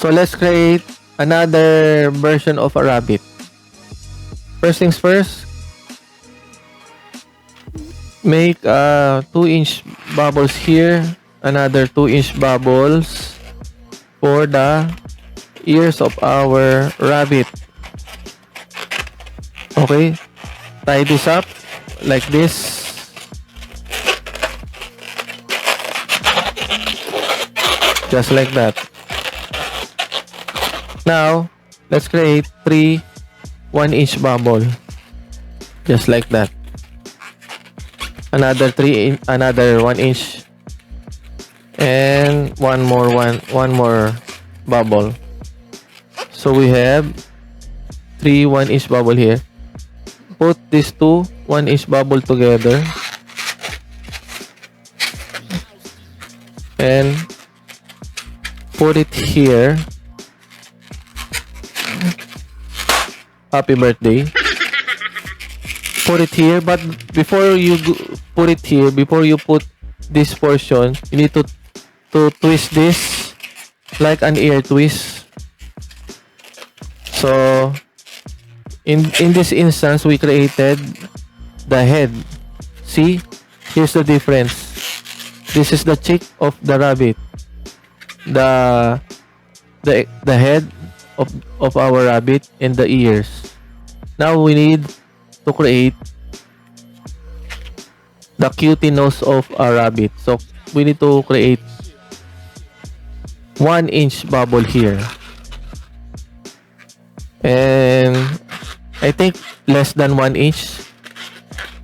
So let's create another version of a rabbit. First things first, make 2-inch bubbles here, another 2-inch bubbles for the ears of our rabbit. Okay, tie this up like this. Just like that. Now, let's create 3 1-inch bubble. Just like that. Another 1-inch. And one more bubble. So we have 3 1-inch bubble here. Put these 2 1-inch bubble together. And put it here. Happy birthday. Put it here, but before you put it here, before you put this portion, you need to twist this like an ear twist. So in this instance, we created the head. See, here's the difference. This is the cheek of the rabbit. The head of our rabbit and the ears. Now we need to create the cutie nose of a rabbit. So we need to create 1-inch bubble here. And I think less than 1 inch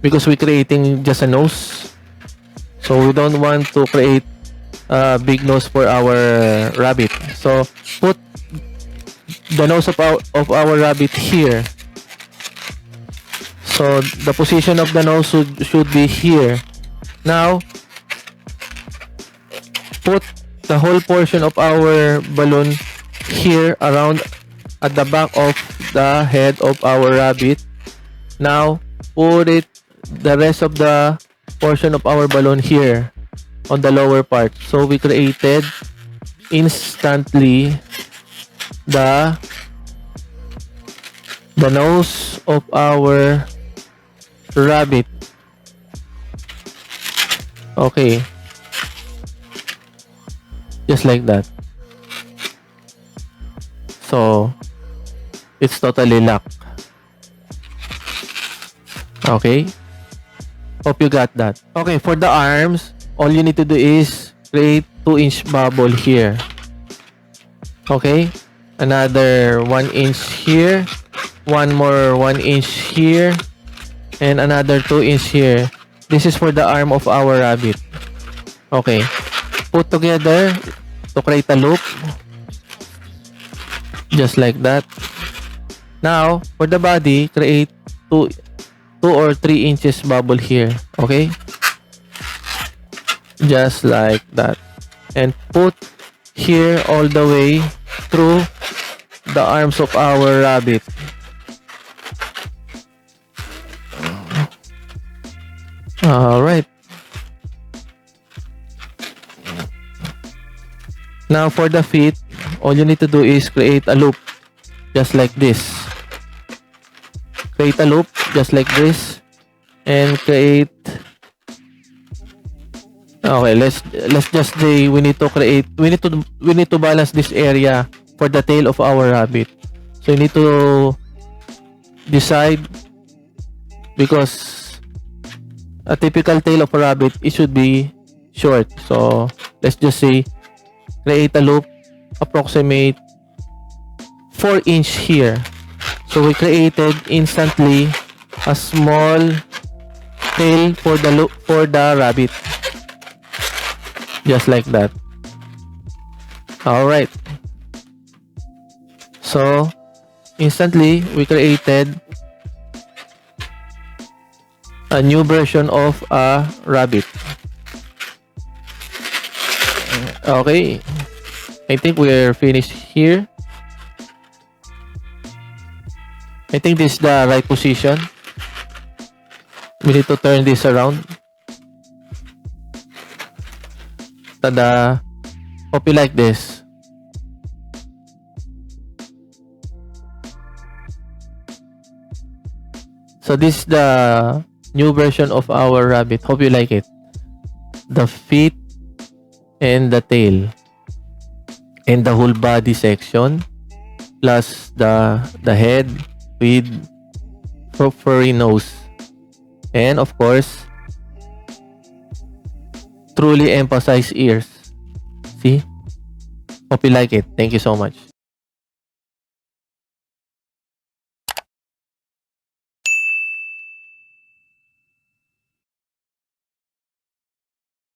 because we're creating just a nose. So we don't want to create a big nose for our rabbit. So put the nose of our rabbit here. So the position of the nose should be here. Now put the whole portion of our balloon here around at the back of the head of our rabbit. Now put the rest of the portion of our balloon here on the lower part. So we created instantly the nose of our rabbit. Okay, just like that. So it's totally locked. Okay, hope you got that. Okay, for the arms, all you need to do is create 2-inch bubble here. Okay, another 1 inch here, one more 1 inch here, and another 2 inch here. This is for the arm of our rabbit. Okay, put together to create a loop. Just like that. Now, for the body, create 2 or 3 inches bubble here. Okay? Just like that. And put here all the way through the arms of our rabbit. Alright. Now for the feet, all you need to do is create a loop. Just like this. Create a loop just like this. And create... Okay, let's just say we need to balance this area for the tail of our rabbit. So you need to decide, because a typical tail of a rabbit, it should be short. So let's just say create a loop approximate 4 inch here. So we created instantly a small tail for the rabbit. Just like that. Alright. So instantly we created a new version of a rabbit. Okay, I think we're finished here. I think this is the right position. We need to turn this around. Tada! Hope you like this. So this is the new version of our rabbit. Hope you like it. The feet and the tail and the whole body section, plus the head with furry nose, and of course truly emphasized ears. See? Hope you like it. Thank you so much.